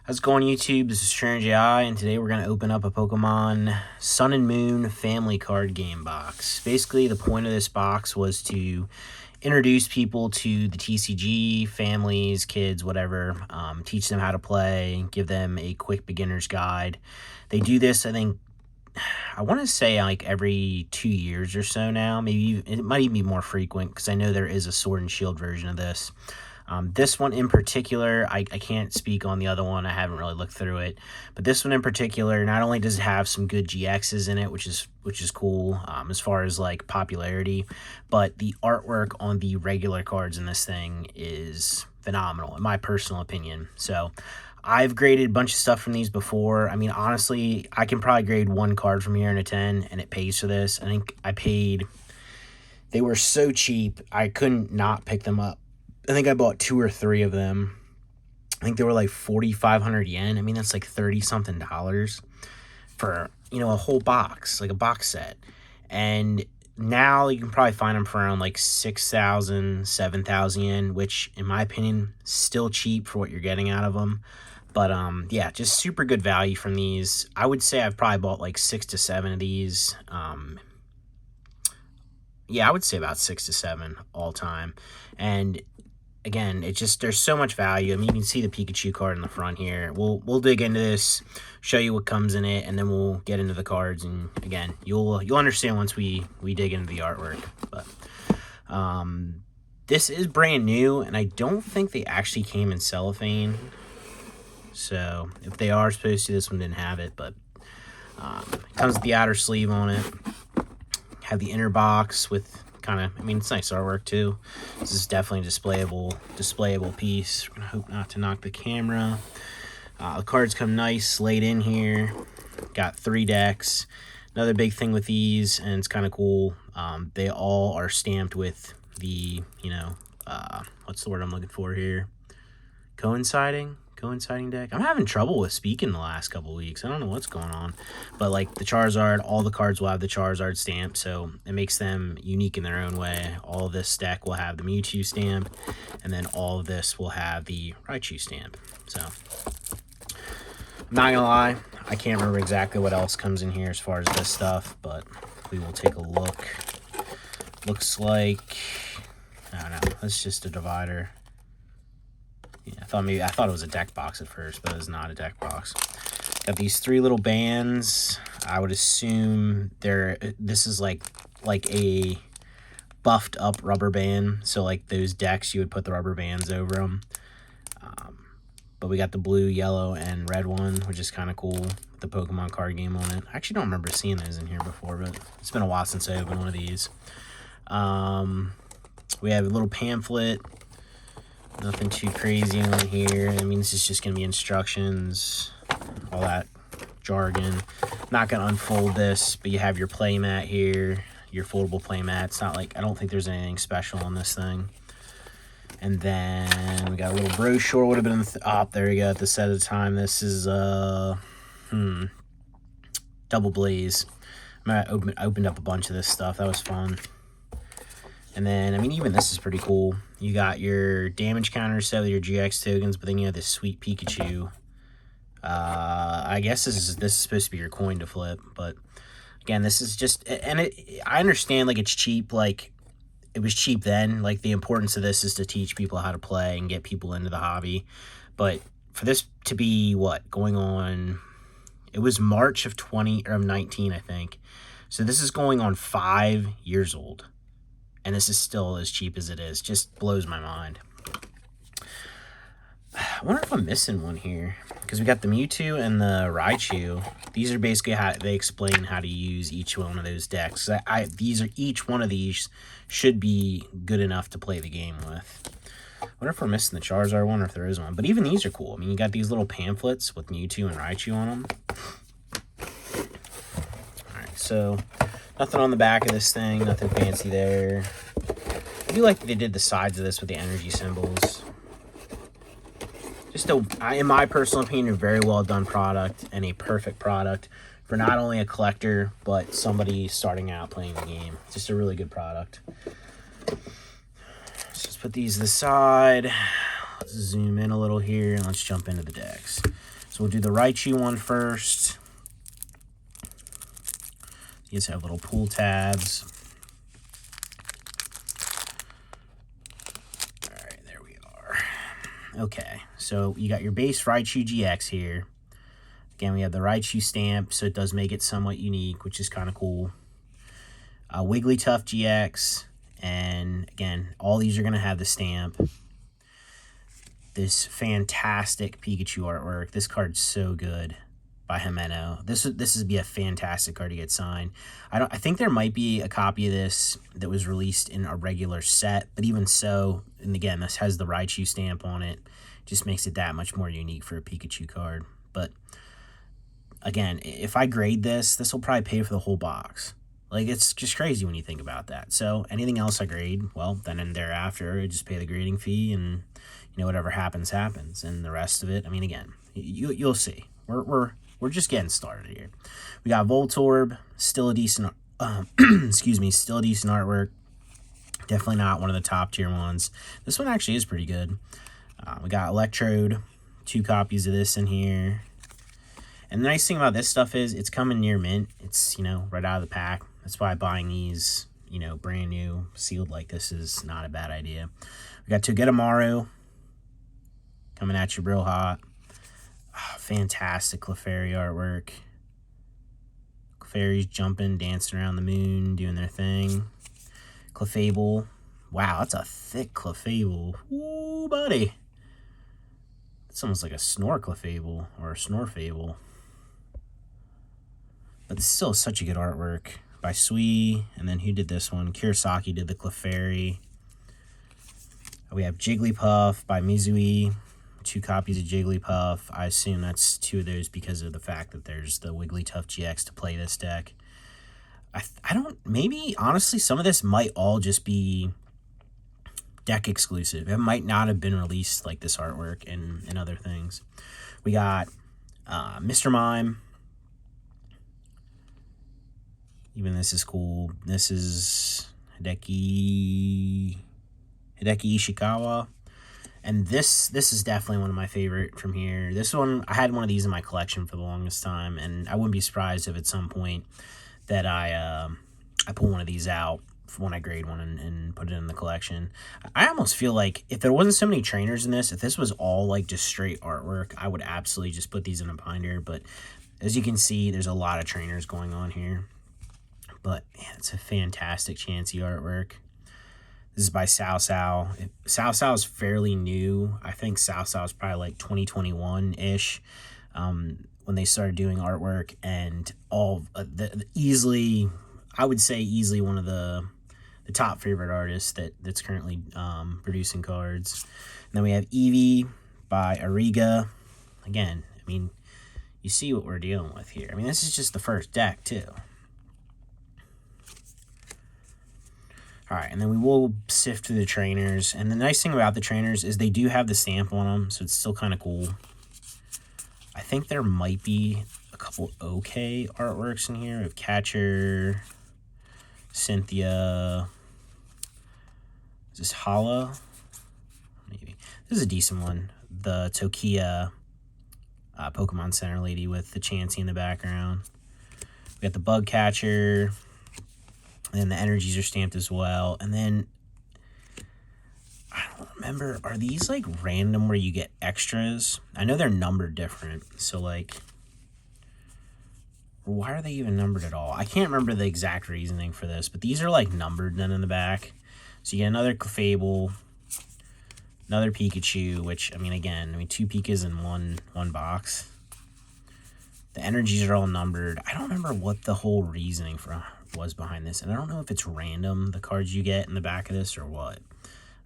How's it going, YouTube? This is Charizard GX, and today we're going to open up a Pokemon Sun and Moon family card game box. Basically, the point of this box was to introduce people to the TCG, families, kids, whatever, teach them how to play, give them a quick beginner's guide. They do this, I think, I want to say like every 2 years or so now. Maybe it might even be more frequent because I know there is a Sword and Shield version of this. This one in particular, I can't speak on the other one. I haven't really looked through it. But this one in particular, not only does it have some good GXs in it, which is cool as far as like popularity, but the artwork on the regular cards in this thing is phenomenal, in my personal opinion. So I've graded a bunch of stuff from these before. I mean, honestly, I can probably grade one card from here in a 10, and it pays for this. I think I paid... They were so cheap, I couldn't not pick them up. I think I bought 2 or 3 of them. I think they were like 4,500 yen. I mean, that's like $30-something for, a whole box, like a box set. And now you can probably find them for around like 6,000, 7,000 yen, which in my opinion, still cheap for what you're getting out of them. But yeah, just super good value from these. I would say I've probably bought like 6 to 7 of these. Yeah, I would say about 6 to 7 all time. And again, there's so much value. I mean, you can see the Pikachu card in the front here. We'll dig into this, show you what comes in it, and then we'll get into the cards. And again, you'll understand once we dig into the artwork. But this is brand new, and I don't think they actually came in cellophane. So if they are supposed to, this one didn't have it. But it comes with the outer sleeve on it. Have the inner box with it's nice artwork too. This is definitely a displayable piece. We're gonna hope not to knock the camera. The cards come nice laid in here. Got 3 decks. Another big thing with these, and it's kind of cool, they all are stamped with the, what's the word I'm looking for here? Coinciding deck. I'm having trouble with speaking the last couple weeks. I don't know what's going on. But like the Charizard, all the cards will have the Charizard stamp, so it makes them unique in their own way. All of this deck will have the Mewtwo stamp, and then all of this will have the Raichu stamp. So I'm not gonna lie, I can't remember exactly what else comes in here as far as this stuff, but we will take a look. Looks like, I don't know, that's just a divider. Yeah, I thought it was a deck box at first, but it's not a deck box. Got these 3 little bands. I would assume this is like a buffed up rubber band. So like those decks, you would put the rubber bands over them. But we got the blue, yellow, and red one, which is kind of cool. With the Pokemon card game on it. I actually don't remember seeing those in here before, but it's been a while since I opened one of these. We have a little pamphlet. Nothing too crazy on here. I mean, this is just going to be instructions, all that jargon. Not going to unfold this, but you have your play mat here, your foldable play mat. It's not like, I don't think there's anything special on this thing. And then we got a little brochure. Would have been there we go, at the set of time. This is, Double Blaze. I opened up a bunch of this stuff. That was fun. And then, I mean, even this is pretty cool. You got your damage counter set with your GX tokens, but then you have this sweet Pikachu. I guess this is supposed to be your coin to flip, but again, this is just, and I understand, like, it's cheap, like, it was cheap then. Like, the importance of this is to teach people how to play and get people into the hobby. But for this to be, going on, it was March of 19, I think. So this is going on 5 years old. And this is still as cheap as it is. Just blows my mind. I wonder if I'm missing one here. Because we got the Mewtwo and the Raichu. These are basically how they explain how to use each one of those decks. Each one of these should be good enough to play the game with. I wonder if we're missing the Charizard one or if there is one. But even these are cool. I mean, you got these little pamphlets with Mewtwo and Raichu on them. Alright, so nothing on the back of this thing, nothing fancy there. I do like that they did the sides of this with the energy symbols. Just in my personal opinion, a very well done product and a perfect product for not only a collector, but somebody starting out playing the game. Just a really good product. Let's just put these to the side. zoom in a little here and let's jump into the decks. So we'll do the Raichu one first. These have little pull tabs. All right, there we are. Okay, so you got your base Raichu GX here. Again, we have the Raichu stamp, so it does make it somewhat unique, which is kind of cool. Wigglytuff GX, and again, all these are going to have the stamp. This fantastic Pikachu artwork. This card's so good by Jimeno. This would be a fantastic card to get signed. I think there might be a copy of this that was released in a regular set, but even so, and again, this has the Raichu stamp on it. Just makes it that much more unique for a Pikachu card. But again, if I grade this will probably pay for the whole box. Like, it's just crazy when you think about that. So anything else I grade, well, then and thereafter, I just pay the grading fee, and you know, whatever happens, happens. And the rest of it, I mean, again, you'll see. We're just getting started here. We got Voltorb, still a decent, excuse me, still a decent artwork. Definitely not one of the top tier ones. This one actually is pretty good. We got Electrode, 2 copies of this in here. And the nice thing about this stuff is it's coming near mint. It's, you know, right out of the pack. That's why buying these, you know, brand new, sealed like this is not a bad idea. We got Togedemaru coming at you real hot. Oh, fantastic Clefairy artwork. Clefairy's jumping, dancing around the moon, doing their thing. Clefable. Wow, that's a thick Clefable. Ooh, buddy. It's almost like a Snore Clefable or a Snorfable. But it's still such a good artwork by Sui. And then who did this one? Kurosaki did the Clefairy. We have Jigglypuff by Mizui. 2 copies of Jigglypuff. I assume that's 2 of those because of the fact that there's the Wigglytuff GX to play this deck. I don't, maybe, honestly, some of this might all just be deck exclusive. It might not have been released like this artwork and other things. We got Mr. Mime. Even this is cool. This is Hideki Ishikawa. And this is definitely one of my favorite from here. This one, I had one of these in my collection for the longest time, and I wouldn't be surprised if at some point that I pull one of these out when I grade one and put it in the collection. I almost feel like if there wasn't so many trainers in this, if this was all like just straight artwork, I would absolutely just put these in a binder. But as you can see, there's a lot of trainers going on here. But man, it's a fantastic Chansey artwork. This is by Sao Sao. Sao Sao is fairly new. I think Sao Sao is probably like 2021-ish when they started doing artwork, and all easily, I would say easily one of the top favorite artists that's currently producing cards. And then we have Eevee by Ariga. Again, I mean, you see what we're dealing with here. I mean, this is just the first deck too. All right, and then we will sift through the trainers. And the nice thing about the trainers is they do have the stamp on them, so it's still kind of cool. I think there might be a couple okay artworks in here. We have Catcher, Cynthia. Is this Hala? Maybe. This is a decent one. The Tokia Pokemon Center lady with the Chansey in the background. We got the Bug Catcher. And then the energies are stamped as well. And then, I don't remember, are these like random where you get extras? I know they're numbered different. So like, why are they even numbered at all? I can't remember the exact reasoning for this, but these are like numbered then in the back. So you get another Clefable, another Pikachu, which, I mean, again, 2 Pikas in one box. The energies are all numbered. I don't remember what the whole reasoning was behind this, and I don't know if it's random, the cards you get in the back of this, or what.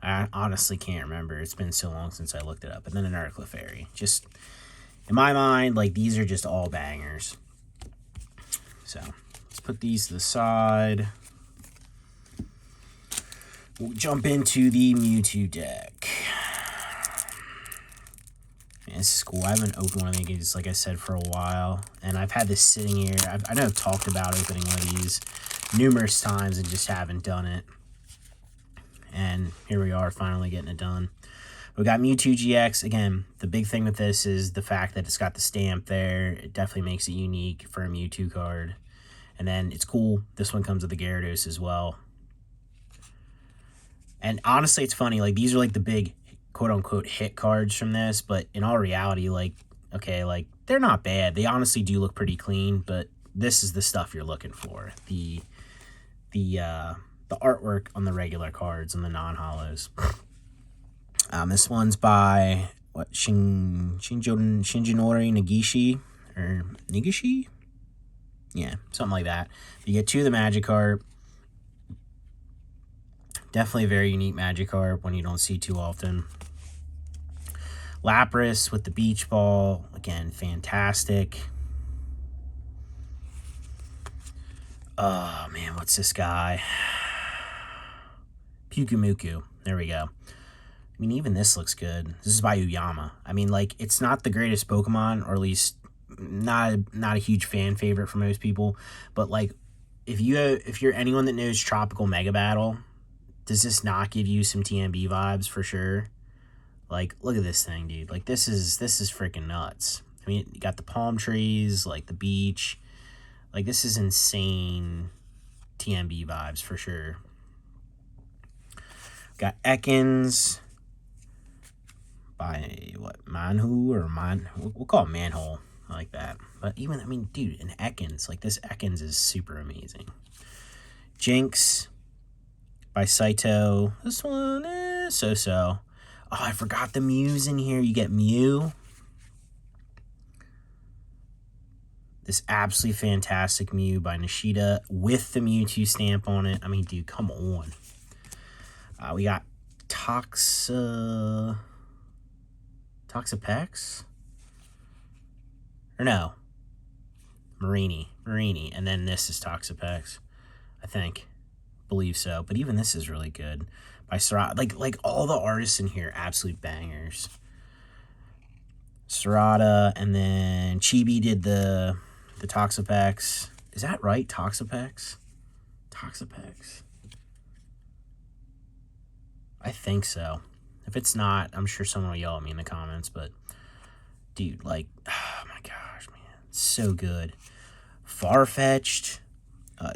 I honestly can't remember. It's been so long since I looked it up. And then another Clefairy. Just, in my mind, like, these are just all bangers. So, let's put these to the side. We'll jump into the Mewtwo deck. Man, this is cool. I haven't opened one of these, like I said, for a while. And I've had this sitting here. I know I've talked about opening one of these numerous times and just haven't done it. And here we are, finally getting it done. We got Mewtwo GX. Again, the big thing with this is the fact that it's got the stamp there. It definitely makes it unique for a Mewtwo card. And then it's cool. This one comes with the Gyarados as well. And honestly, it's funny. Like, these are like the big quote-unquote hit cards from this. But in all reality, like, okay, like, they're not bad. They honestly do look pretty clean. But this is the stuff you're looking for. The artwork on the regular cards and the non-holos. This one's by, what, Shinjinori Nagishi? Or Nigishi? Yeah, something like that. You get 2 of the Magikarp. Definitely a very unique Magikarp, one you don't see too often. Lapras with the Beach Ball. Again, fantastic. Oh, man, what's this guy? Pukumuku. There we go. I mean, even this looks good. This is by Uyama. I mean, like, it's not the greatest Pokemon, or at least not a huge fan favorite for most people. But, like, if you're anyone that knows Tropical Mega Battle, does this not give you some TMB vibes for sure? Like, look at this thing, dude. Like, this is freaking nuts. I mean, you got the palm trees, like the beach. Like, this is insane TMB vibes for sure. Got Ekans by, what, Manhu or we'll call it Manhole. I like that. But even, I mean, dude, an Ekans, like, this Ekans is super amazing. Jinx by Saito. This one is so-so. Oh, I forgot the Mews in here. You get Mew. This absolutely fantastic Mew by Nishida with the Mewtwo stamp on it. I mean, dude, come on. We got Toxapex? Or no. Marini. And then this is Toxapex, I think. Believe so. But even this is really good. By Sarada. Like all the artists in here, absolute bangers. Sarada, and then Chibi did the Toxapex. Is that right? Toxapex? I think so. If it's not, I'm sure someone will yell at me in the comments, but dude, like, oh my gosh, man. It's so good. Farfetch'd.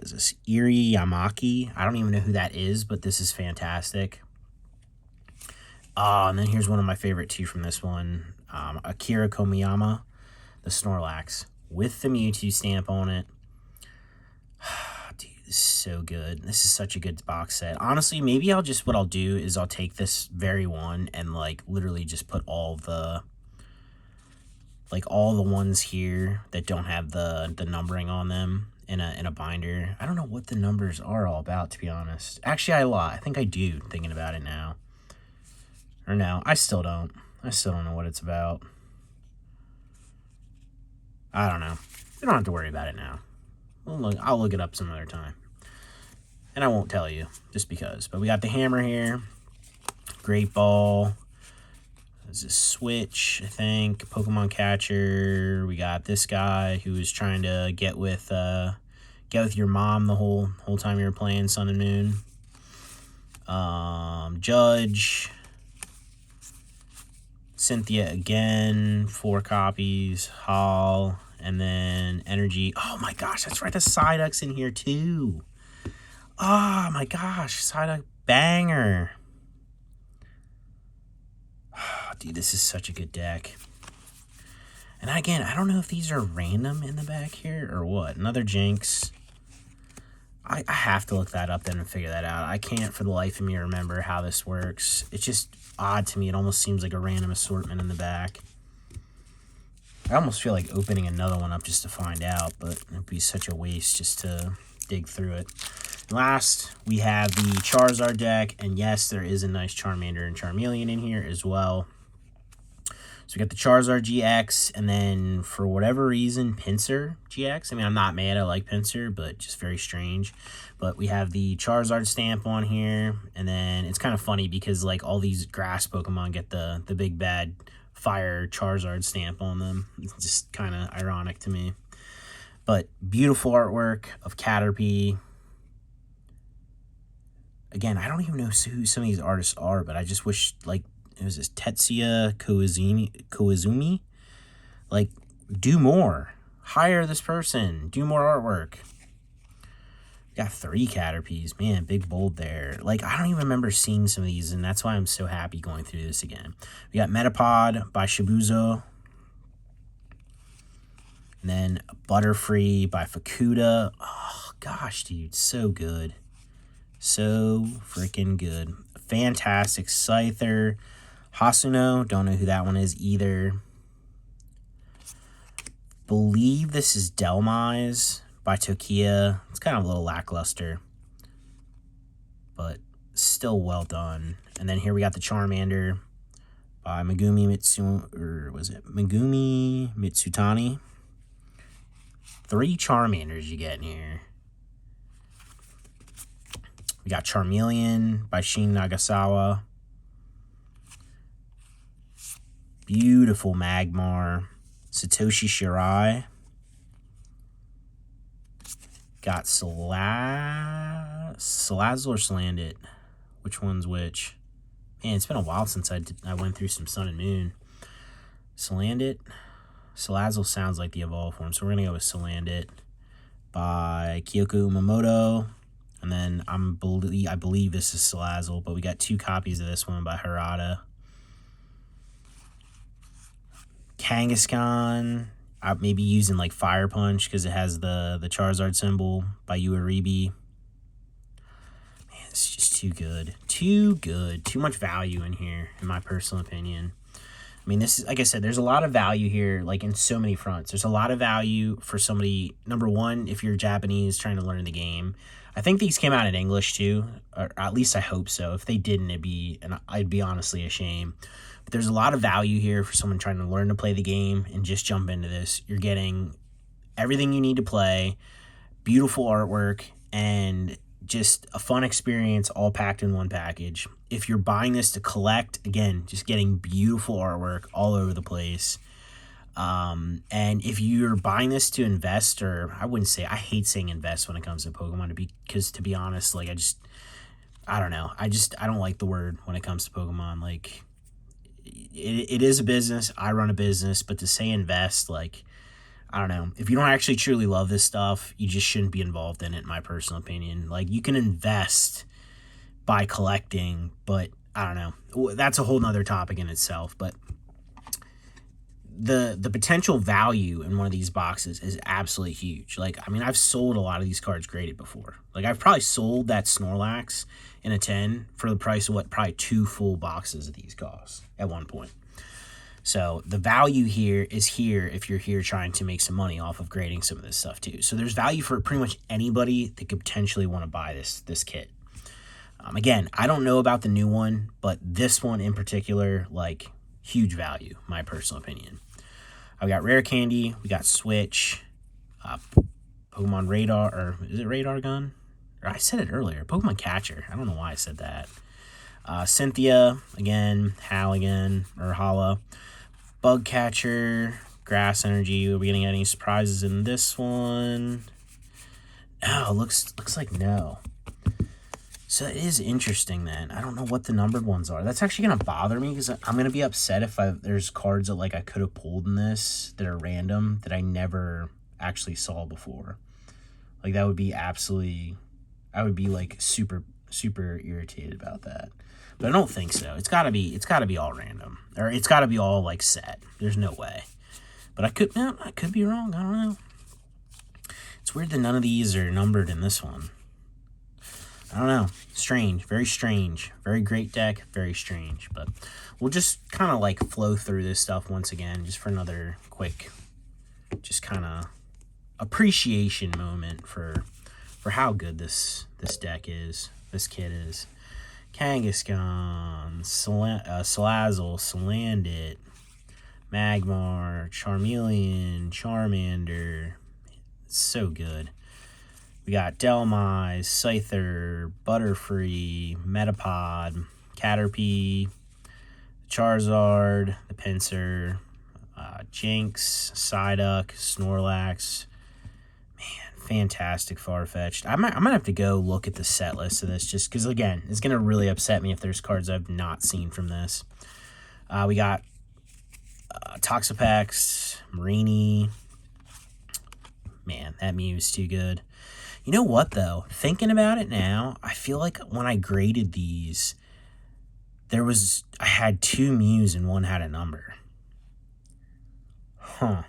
Is this Iri Yamaki? I don't even know who that is, but this is fantastic. And then here's one of my favorite too from this one. Akira Komiyama, the Snorlax, with the Mewtwo stamp on it. Dude, this is so good. This is such a good box set. Honestly, maybe what I'll do is I'll take this very one and, like, literally just put all the ones here that don't have the numbering on them in a binder. I don't know what the numbers are all about, to be honest. Actually, I lie. I think I do, thinking about it now. Or no, I still don't. I still don't know what it's about. I don't know. We don't have to worry about it now. I'll look it up some other time. And I won't tell you, just because. But we got the hammer here. Great Ball. There's a Switch, I think. Pokemon Catcher. We got this guy who was trying to get with your mom the whole time you were playing Sun and Moon. Judge. Cynthia again, 4 copies. Hall, and then Energy. Oh my gosh, that's right. The Psyduck's in here too. Oh my gosh, Psyduck banger. Oh, dude, this is such a good deck. And again, I don't know if these are random in the back here or what. Another Jinx. I have to look that up then and figure that out. I can't for the life of me remember how this works. It's just odd to me. It almost seems like a random assortment in the back. I almost feel like opening another one up just to find out, but it'd be such a waste just to dig through it. Last, we have the Charizard deck, and yes, there is a nice Charmander and Charmeleon in here as well. So we got the Charizard GX, and then for whatever reason, Pinsir GX. I mean, I'm not mad, I like Pinsir, but just very strange. But we have the Charizard stamp on here, and then it's kind of funny because, like, all these grass Pokemon get the big bad fire Charizard stamp on them. It's just kind of ironic to me. But beautiful artwork of Caterpie. Again, I don't even know who some of these artists are, but I just wish, like, It was this Tetsuya Koizumi. Like, do more. Hire this person. Do more artwork. Got 3 Caterpies. Man, big bold there. Like, I don't even remember seeing some of these, and that's why I'm so happy going through this again. We got Metapod by Shibuzo. And then Butterfree by Fukuda. Oh, gosh, dude. So good. So freaking good. Fantastic Scyther. Hasuno. Don't know who that one is either. Believe this is Delmise by Tokia. It's kind of a little lackluster, but still well done. And then here we got the Charmander by Megumi Mitsutani. 3 Charmanders you get in here. We got Charmeleon by Shin Nagasawa. Beautiful Magmar. Satoshi Shirai. Got Salazzle or Salandit. Which one's which? Man, it's been a while since I went through some Sun and Moon. Salandit. Salazzle sounds like the evolved form, so we're going to go with Salandit by Kyoko Umamoto. And then I believe this is Salazzle, but we got 2 copies of this one by Harada. Kangaskhan, maybe using like Fire Punch because it has the Charizard symbol by Uaribi. Man, it's just too good. Too good. Too much value in here, in my personal opinion. I mean, this is, like I said, there's a lot of value here, like in so many fronts. There's a lot of value for somebody, number one, if you're Japanese trying to learn the game. I think these came out in English too, or at least I hope so. If they didn't, I'd be honestly ashamed. But there's a lot of value here for someone trying to learn to play the game and just jump into this. You're getting everything you need to play, beautiful artwork, and just a fun experience all packed in one package. If you're buying this to collect, again, just getting beautiful artwork all over the place. And if you're buying this to invest, or I hate saying invest when it comes to Pokemon, because to be honest, like I don't know. I don't like the word when it comes to Pokemon. Like it is a business. I run a business, but to say invest, like, I don't know. If you don't actually truly love this stuff, you just shouldn't be involved in it, in my personal opinion. Like, you can invest by collecting, but I don't know. That's a whole nother topic in itself. But the potential value in one of these boxes is absolutely huge. Like, I mean, I've sold a lot of these cards graded before. Like, I've probably sold that Snorlax in a 10 for the price of what probably 2 full boxes of these cost at one point. So the value here is here if you're here trying to make some money off of grading some of this stuff too. So there's value for pretty much anybody that could potentially want to buy this kit. Again, I don't know about the new one, but this one in particular, like, huge value, my personal opinion. I've got Rare Candy, we got Switch, Pokemon Radar, or is it Radar Gun? Or I said it earlier, Pokemon Catcher. I don't know why I said that. Cynthia, again, Hala. Bug Catcher, Grass Energy. Are we getting any surprises in this one? Oh, looks like no. So it is interesting then. I don't know what the numbered ones are. That's actually going to bother me because I'm going to be upset if there's cards that like I could have pulled in this that are random that I never actually saw before. Like, that would be absolutely, I would be like super irritated about that. But I don't think so. It's gotta be all random, or it's gotta be all like set. There's no way. But I could be wrong. I don't know. It's weird that none of these are numbered in this one. I don't know. Strange. Very strange. Very great deck. Very strange. But we'll just kind of like flow through this stuff once again, just for another quick, just kind of appreciation moment for how good this deck is. This kit is. Kangaskhan, Salazzle, Salandit, Magmar, Charmeleon, Charmander. It's so good. We got Delmise, Scyther, Butterfree, Metapod, Caterpie, Charizard, the Pinsir, Jinx, Psyduck, Snorlax. Fantastic Farfetch'd. I might have to go look at the set list of this just because, again, it's going to really upset me if there's cards I've not seen from this. We got Toxapex, Marini. Man, that Mew's too good. You know what, though? Thinking about it now, I feel like when I graded these, I had 2 Mews and one had a number. Huh.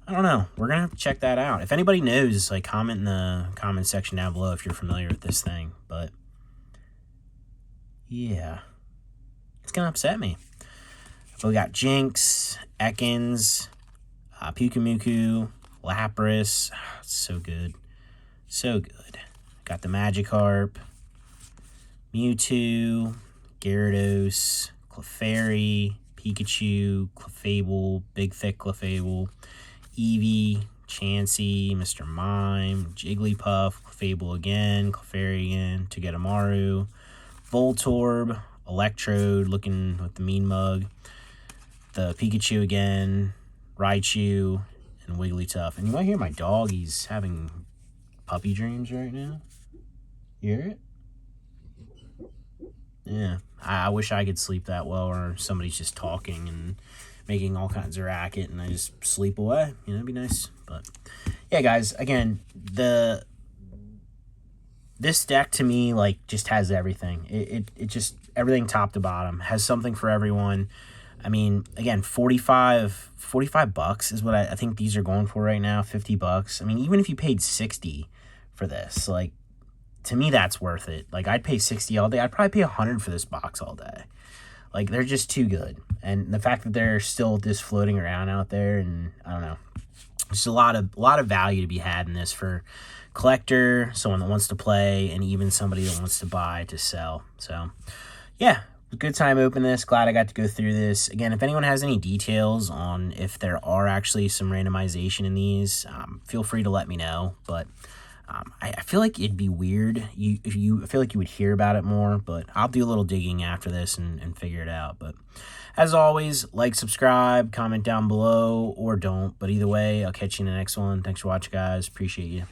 I don't know. We're going to have to check that out. If anybody knows, like, comment in the comment section down below if you're familiar with this thing. But, yeah. It's going to upset me. But we got Jinx, Ekans, Pyukumuku, Lapras. Oh, it's so good. So good. Got the Magikarp, Mewtwo, Gyarados, Clefairy, Pikachu, Clefable, Big Thick Clefable, Eevee, Chansey, Mr. Mime, Jigglypuff, Clefable again, Clefairy again, Togedemaru, Voltorb, Electrode looking with the mean mug, the Pikachu again, Raichu, and Wigglytuff. And you might hear my dog, he's having puppy dreams right now. You hear it? Yeah. I wish I could sleep that well, or somebody's just talking and making all kinds of racket and I just sleep away. You know, it'd be nice. But yeah, guys, again, this deck to me, like, just has everything. It just, everything top to bottom, has something for everyone. I mean, again, 45 bucks is what I think these are going for right now, 50 bucks. I mean, even if you paid 60 for this, like, to me, that's worth it. Like, I'd pay 60 all day. I'd probably pay 100 for this box all day. Like, they're just too good. And the fact that they're still just floating around out there, and I don't know, just a lot of value to be had in this for collector, someone that wants to play, and even somebody that wants to buy to sell. So, yeah, good time opening this. Glad I got to go through this. Again, if anyone has any details on if there are actually some randomization in these, feel free to let me know. But I feel like it'd be weird. I feel like you would hear about it more, but I'll do a little digging after this and figure it out. But as always, like, subscribe, comment down below, or don't. But either way, I'll catch you in the next one. Thanks for watching, guys. Appreciate you.